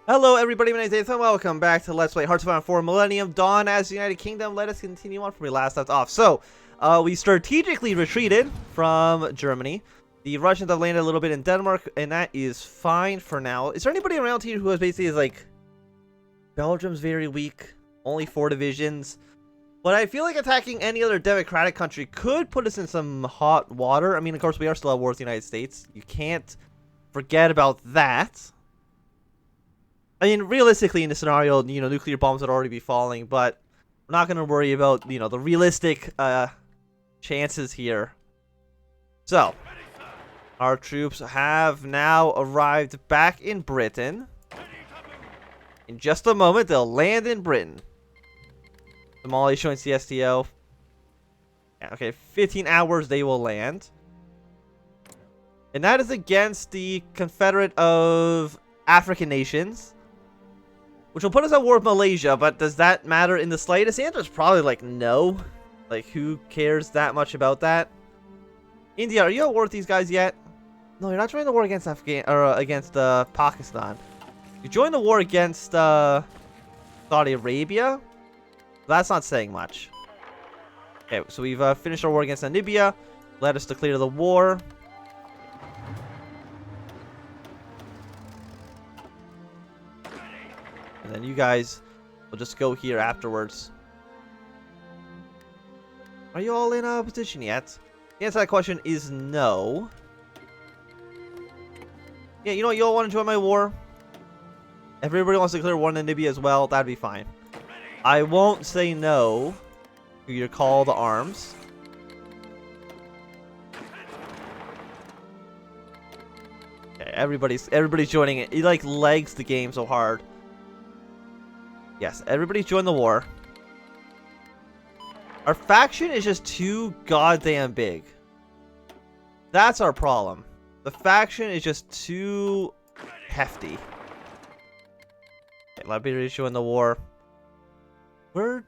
Hello everybody, my name is Nathan. Welcome back to Let's Play Hearts of Iron 4 Millennium Dawn as the United Kingdom. Let us continue on from where we last left off. So, we strategically retreated from Germany. The Russians have landed a little bit in Denmark, and that is fine for now. Is there anybody around here who is basically like... Belgium's very weak. Only 4 divisions. But I feel like attacking any other democratic country could put us in some hot water. I mean, of course, we are still at war with the United States. You can't forget about that. I mean, realistically, in this scenario, nuclear bombs would already be falling, but we're not going to worry about, the realistic chances here. So, our troops have now arrived back in Britain. In just a moment, they'll land in Britain. Somalia showing CSTO. Yeah, okay, 15 hours they will land. And that is against the Confederate of African Nations, which will put us at war with Malaysia, but does that matter in the slightest? The answer is probably like no. Like, who cares that much about that? India, are you at war with these guys yet? No, you're not joining the war against against Pakistan. You joined the war against Saudi Arabia. That's not saying much. Okay, so we've finished our war against Namibia. Let us declare the war. And then you guys will just go here afterwards. Are you all in a position yet? The answer to that question is no. Yeah, you know what? You all want to join my war? If everybody wants to declare war in Namibia as well, that'd be fine. I won't say no to your call to arms. Okay, everybody's joining it. He like legs the game so hard. Yes, everybody's joined the war. Our faction is just too goddamn big. That's our problem. The faction is just too hefty. Okay, Liberia's joined the war. Where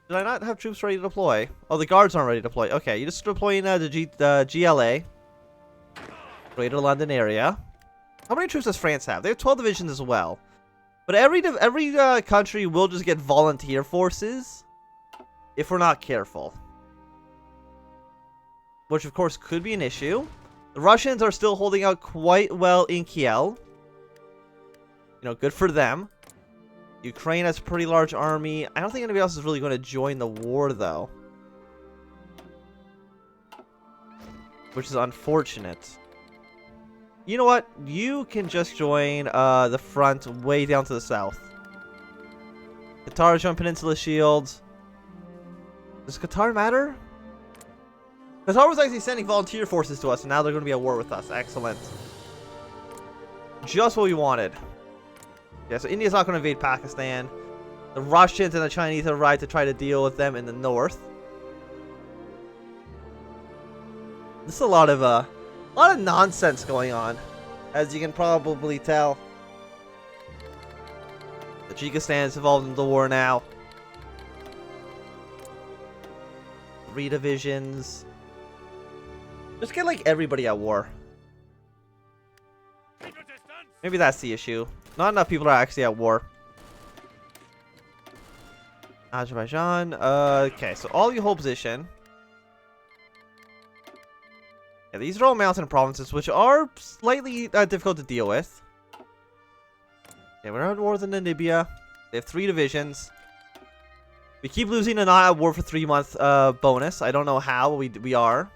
did I not have troops ready to deploy? Oh, the guards aren't ready to deploy. Okay, you just deploying the GLA. Greater London area. How many troops does France have? They have 12 divisions as well. But every country will just get volunteer forces if we're not careful. Which, of course, could be an issue. The Russians are still holding out quite well in Kiel. Good for them. Ukraine has a pretty large army. I don't think anybody else is really going to join the war, though. Which is unfortunate. You know what? You can just join the front way down to the south. Qatar join Peninsula Shield. Does Qatar matter? Qatar was actually sending volunteer forces to us, and now they're going to be at war with us. Excellent. Just what we wanted. Yeah, so India's not going to invade Pakistan. The Russians and the Chinese have arrived to try to deal with them in the north. This is a lot of nonsense going on, as you can probably tell. Tajikistan is involved in the war now. 3 divisions. Just get like everybody at war. Maybe that's the issue. Not enough people are actually at war. Azerbaijan. Okay, so all you hold position. Yeah, these are all mountain provinces, which are slightly difficult to deal with. Okay, we're at war with Namibia. They have 3 divisions. We keep losing a not at war for 3-month bonus. I don't know how, but we are.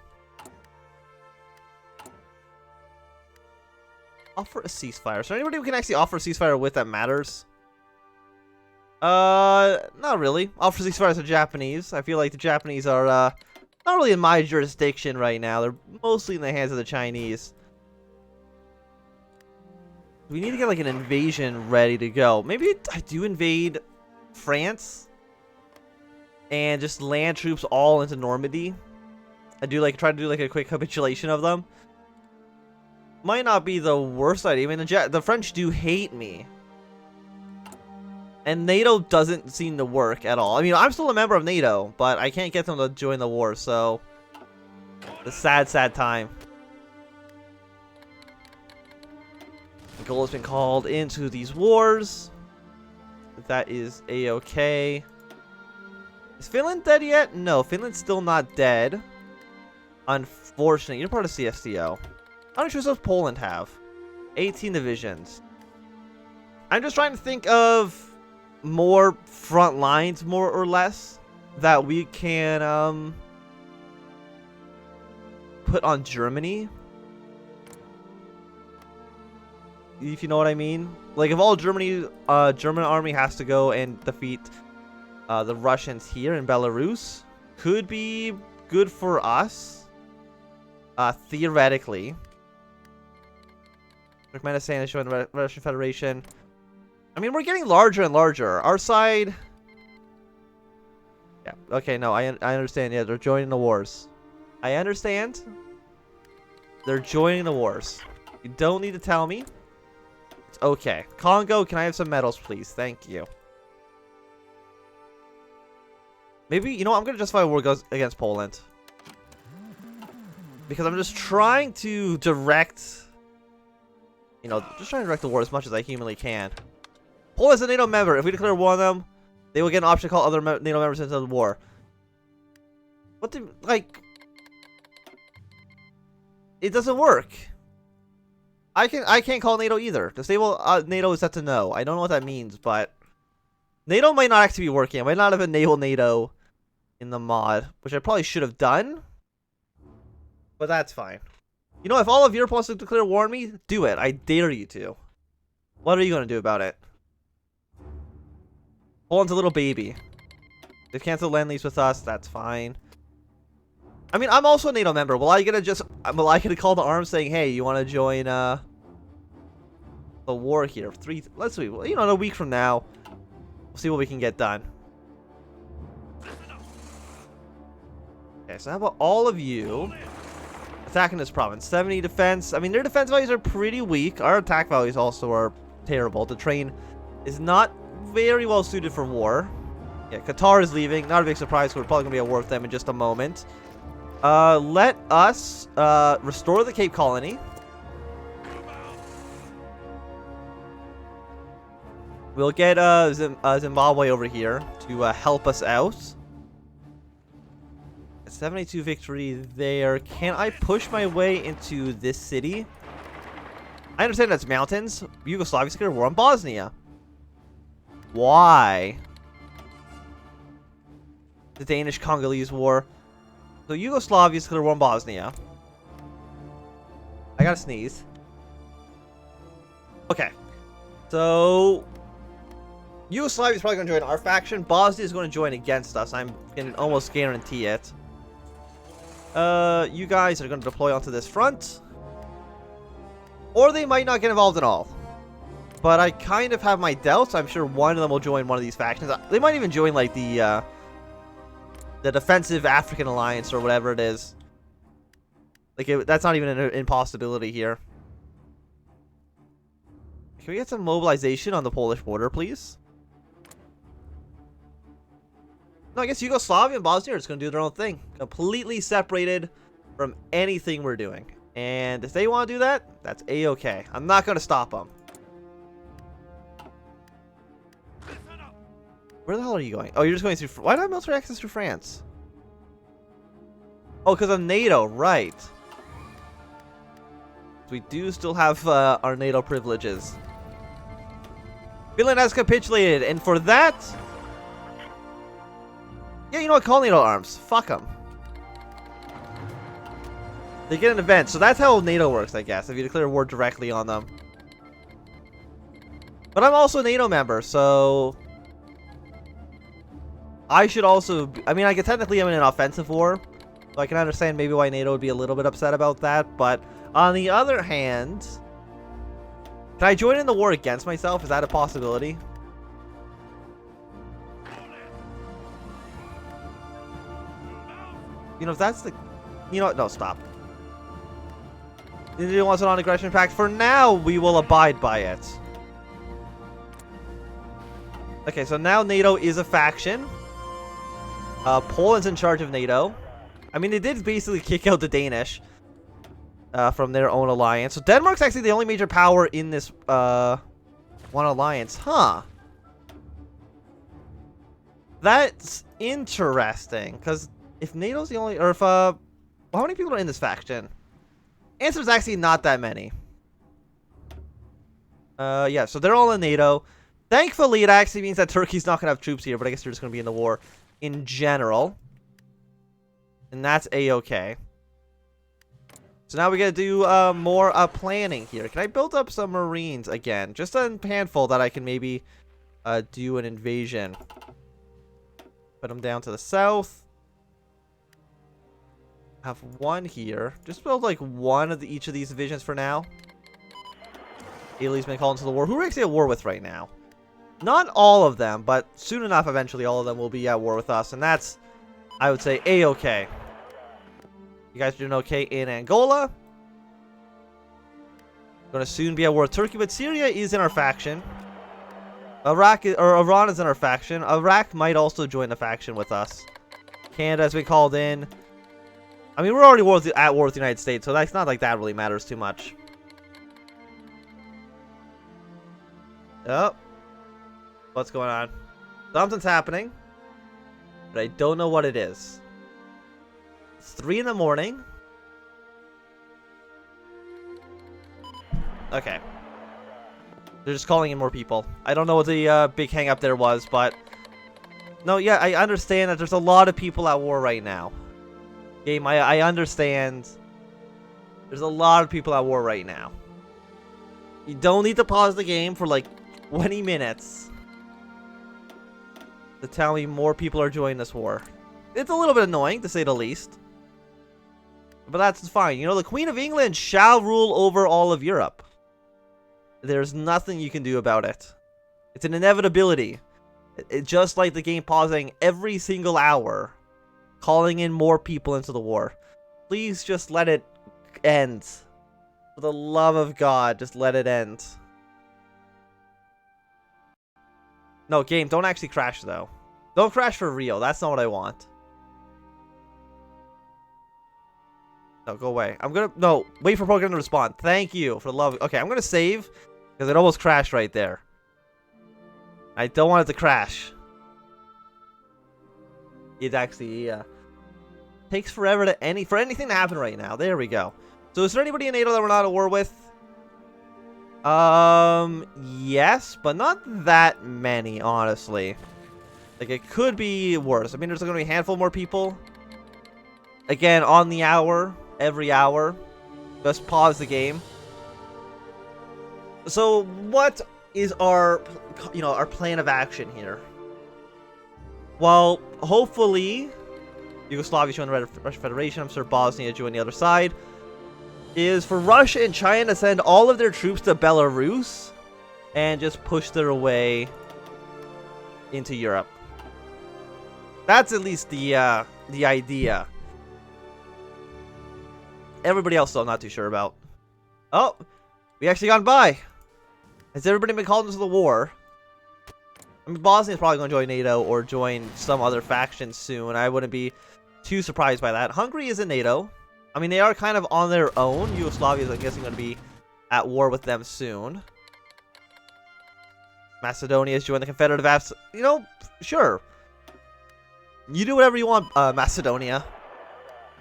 Offer a ceasefire. Is there anybody we can actually offer a ceasefire with that matters? Not really. Offer ceasefire to the Japanese. I feel like the Japanese are not really in my jurisdiction right now. They're mostly in the hands of the Chinese. We need to get like an invasion ready to go. Maybe I do invade France and just land troops all into Normandy. I do like try to do like a quick capitulation of them. Might not be the worst idea. I mean, the French do hate me. And NATO doesn't seem to work at all. I mean, I'm still a member of NATO, but I can't get them to join the war, so... It's a sad, sad time. Goal has been called into these wars. That is a-okay. Is Finland dead yet? No, Finland's still not dead. Unfortunately, you're part of CSTO. How many troops does Poland have? 18 divisions. I'm just trying to think of more front lines, more or less, that we can put on Germany. If you know what I mean. Like, if all German army has to go and defeat the Russians here in Belarus, could be good for us, theoretically. Turkmenistan is showing the Russian Federation. I mean, we're getting larger and larger. Our side... Yeah, okay, no, I understand. Yeah, they're joining the wars. I understand. They're joining the wars. You don't need to tell me. It's okay. Congo, can I have some medals, please? Thank you. Maybe, you know what? I'm going to justify a war goes against Poland. Because I'm just trying to direct... You know, just trying to direct the war as much as I humanly can. Poland's a NATO member. If we declare war on them, they will get an option to call other NATO members into the war. What the... Like... It doesn't work. I can't call NATO either. Disable NATO is set to no. I don't know what that means, but... NATO might not actually be working. I might not have enabled NATO in the mod, which I probably should have done. But that's fine. You know, if all of Europe wants to declare war on me, do it. I dare you to. What are you going to do about it? Poland's a little baby. They cancel Lend-Lease with us. That's fine. I mean, I'm also a NATO member. Will I get to call the arms saying, hey, you want to join the war here? Let's see. You know, in a week from now, we'll see what we can get done. Okay, so how about all of you attacking this province? 70 defense. I mean, their defense values are pretty weak. Our attack values also are terrible. The terrain is not very well suited for war. Yeah, Qatar is leaving. Not a big surprise. We're probably going to be at war with them in just a moment. Let us restore the Cape Colony. We'll get Zimbabwe over here to help us out. 72 victory there. Can I push my way into this city? I understand that's mountains. Yugoslavia's declared war on Bosnia. Why? The Danish-Congolese war. So Yugoslavia's declared war on Bosnia. I gotta sneeze. Okay. So Yugoslavia's probably gonna join our faction. Bosnia's gonna join against us. I can almost guarantee it. You guys are gonna deploy onto this front. Or they might not get involved at all. But I kind of have my doubts. I'm sure one of them will join one of these factions. They might even join, like, the Defensive African Alliance or whatever it is. Like, that's not even an impossibility here. Can we get some mobilization on the Polish border, please? No, I guess Yugoslavia and Bosnia are just going to do their own thing. Completely separated from anything we're doing. And if they want to do that, that's a-okay. I'm not going to stop them. Where the hell are you going? Oh, you're just going through... Why do I have military access through France? Oh, because of NATO, right. We do still have our NATO privileges. Finland has capitulated, and for that... Yeah, you know what? Call NATO arms. Fuck them. They get an event, so that's how NATO works, I guess, if you declare war directly on them. But I'm also a NATO member, so... I should also... I mean, I could technically am in an offensive war, so I can understand maybe why NATO would be a little bit upset about that, but on the other hand... Can I join in the war against myself? Is that a possibility? You know, if that's the... You know what? No, stop. India wants a non-aggression pact. For now, we will abide by it. Okay, so now NATO is a faction. Poland's in charge of NATO. I mean, they did basically kick out the Danish. from their own alliance. So Denmark's actually the only major power in this one alliance. Huh. That's interesting, because if NATO's the only, or if, how many people are in this faction? Answer's actually not that many. Yeah, so they're all in NATO. Thankfully, it actually means that Turkey's not going to have troops here, but I guess they're just going to be in the war in general. And that's A-okay. So now we got to do more planning here. Can I build up some Marines again? Just a handful that I can maybe do an invasion. Put them down to the south. Have one here. Just build like one of each of these divisions for now. Italy's been called into the war. Who are we actually at war with right now? Not all of them, but soon enough, eventually, all of them will be at war with us. And that's, I would say, A-okay. You guys are doing okay in Angola. Going to soon be at war with Turkey, but Syria is in our faction. Iran is in our faction. Iraq might also join the faction with us. Canada has been called in. I mean, we're already at war with the United States, so that's not like that really matters too much. Oh. What's going on? Something's happening, but I don't know what it is. It's 3 in the morning. Okay. They're just calling in more people. I don't know what the big hang up there was, but... No, yeah, I understand that there's a lot of people at war right now. Game, I understand. There's a lot of people at war right now. You don't need to pause the game for like 20 minutes to tell me more people are joining this war. It's a little bit annoying, to say the least. But that's fine. You know, the Queen of England shall rule over all of Europe. There's nothing you can do about it. It's an inevitability. Just like the game pausing every single hour, calling in more people into the war. Please just let it end. For the love of God, just let it end. No, game, don't actually crash, though. Don't crash for real. That's not what I want. No, go away. I'm gonna... No, wait for program to respond. Thank you, for the love... Okay, I'm gonna save, because it almost crashed right there. I don't want it to crash. It actually, takes forever to for anything to happen right now. There we go. So is there anybody in NATO that we're not at war with? Yes, but not that many, honestly. Like, it could be worse. I mean, there's going to be a handful more people. Again, on the hour, every hour. Just pause the game. So, what is our, our plan of action here? Well, hopefully, Yugoslavia join the Russian Federation. I'm sure Bosnia join the other side. Is for Russia and China to send all of their troops to Belarus and just push their way into Europe. That's at least the idea. Everybody else, though, I'm not too sure about. Oh, we actually gone by. Has everybody been called into the war? I mean, Bosnia's probably going to join NATO or join some other faction soon. I wouldn't be too surprised by that. Hungary is in NATO. I mean, they are kind of on their own. Yugoslavia is, I guess, going to be at war with them soon. Macedonia has joined the Confederative Apps. You know, sure. You do whatever you want, Macedonia.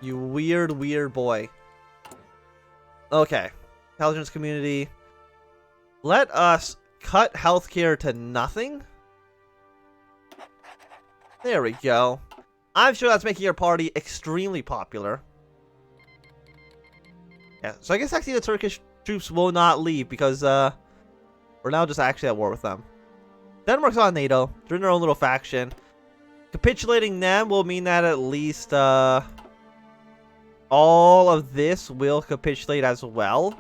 You weird, weird boy. Okay. Intelligence community. Let us cut healthcare to nothing. There we go. I'm sure that's making your party extremely popular. Yeah, so I guess actually the Turkish troops will not leave because we're now just actually at war with them. Denmark's on NATO. They're in their own little faction. Capitulating them will mean that at least all of this will capitulate as well.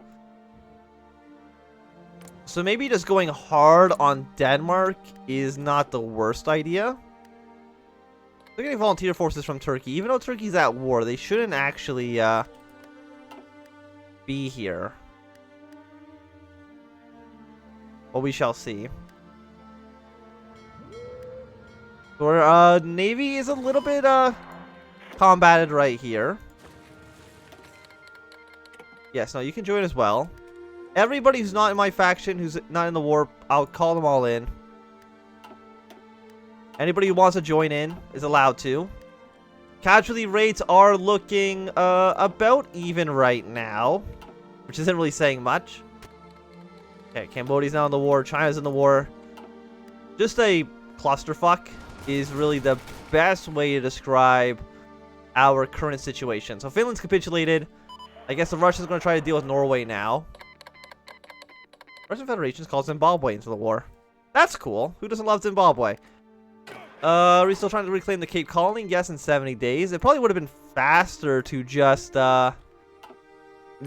So maybe just going hard on Denmark is not the worst idea. They're getting volunteer forces from Turkey. Even though Turkey's at war, they shouldn't actually be here. Well, we shall see. Our Navy is a little bit combated right here. Yes, no, you can join as well. Everybody who's not in my faction, who's not in the war, I'll call them all in. Anybody who wants to join in is allowed to. Casualty rates are looking about even right now, which isn't really saying much. Okay, Cambodia's now in the war. China's in the war. Just a clusterfuck is really the best way to describe our current situation. So Finland's capitulated. I guess the Russians are going to try to deal with Norway now. Russian Federation's called Zimbabwe into the war. That's cool. Who doesn't love Zimbabwe? Are we still trying to reclaim the Cape Colony? Yes, in 70 days. It probably would have been faster to just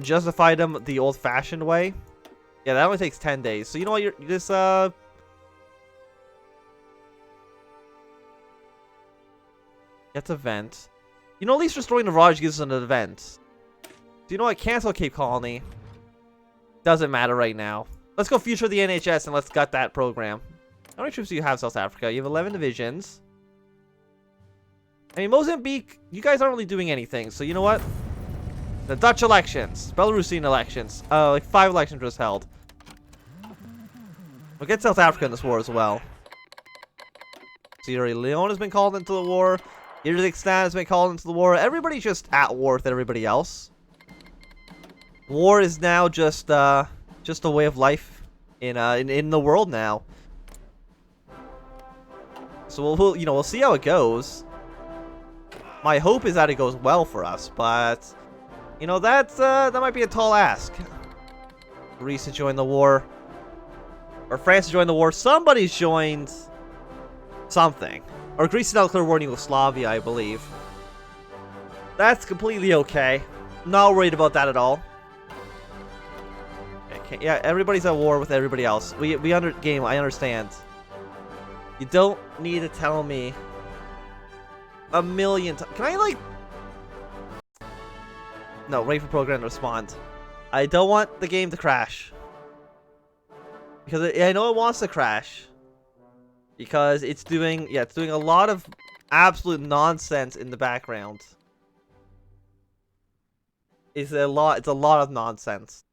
justify them the old-fashioned way. Yeah, that only takes 10 days. So you know what? You're just Get to event. You know, at least restoring the Raj gives us an event. So you know what? Cancel Cape Colony. Doesn't matter right now. Let's go future the NHS and let's gut that program. How many troops do you have, South Africa? You have 11 divisions. I mean, Mozambique, you guys aren't really doing anything. So you know what? The Dutch elections. Belarusian elections. Like 5 elections was held. We'll get South Africa in this war as well. Sierra Leone has been called into the war. Kyrgyzstan has been called into the war. Everybody's just at war with everybody else. War is now just a way of life in the world now. So we'll see how it goes. My hope is that it goes well for us, but you know that might be a tall ask. Greece to join the war, or France to join the war. Somebody's joined something, or Greece now declared war in Yugoslavia, I believe. That's completely okay. Not worried about that at all. Okay, yeah, everybody's at war with everybody else. I understand. You don't need to tell me a million times. Can I, like... No, wait for program to respond. I don't want the game to crash. Because I know it wants to crash. Because it's doing a lot of absolute nonsense in the background. It's a lot of nonsense.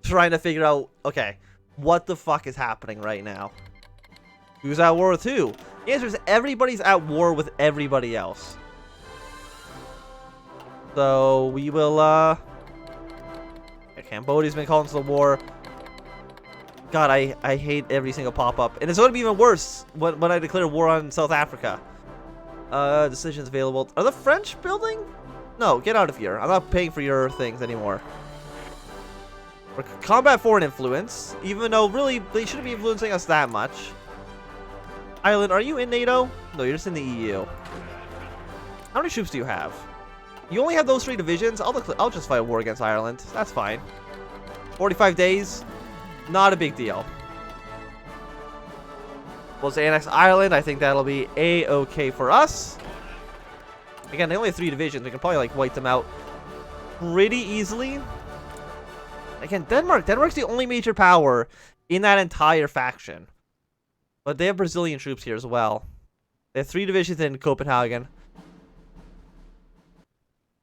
Trying to figure out, okay, what the fuck is happening right now? Who's at war with who? The answer is everybody's at war with everybody else. So we will Cambodia's been called into the war. God, I hate every single pop-up. And it's going to be even worse when I declare war on South Africa. Decisions available. Are the French building? No, get out of here. I'm not paying for your things anymore. We're combat foreign influence, even though really they shouldn't be influencing us that much. Ireland, are you in NATO? No, you're just in the EU. How many troops do you have? You only have those 3 divisions? I'll just fight a war against Ireland. That's fine. 45 days. Not a big deal. We'll say annex Ireland. I think that'll be a-okay for us. Again, they only have 3 divisions. We can probably like wipe them out pretty easily. Again, Denmark's the only major power in that entire faction. But they have Brazilian troops here as well. They have 3 divisions in Copenhagen.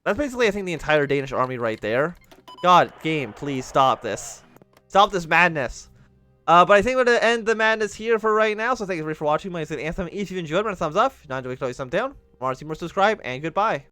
That's basically, I think, the entire Danish army right there. God, game, please stop this. Stop this madness. But I think we're going to end the madness here for right now. So thank you for watching. My name is Anthem. If you enjoyed, run a thumbs up. If you not enjoyed, please thumbs down. Want to see more, subscribe, and goodbye.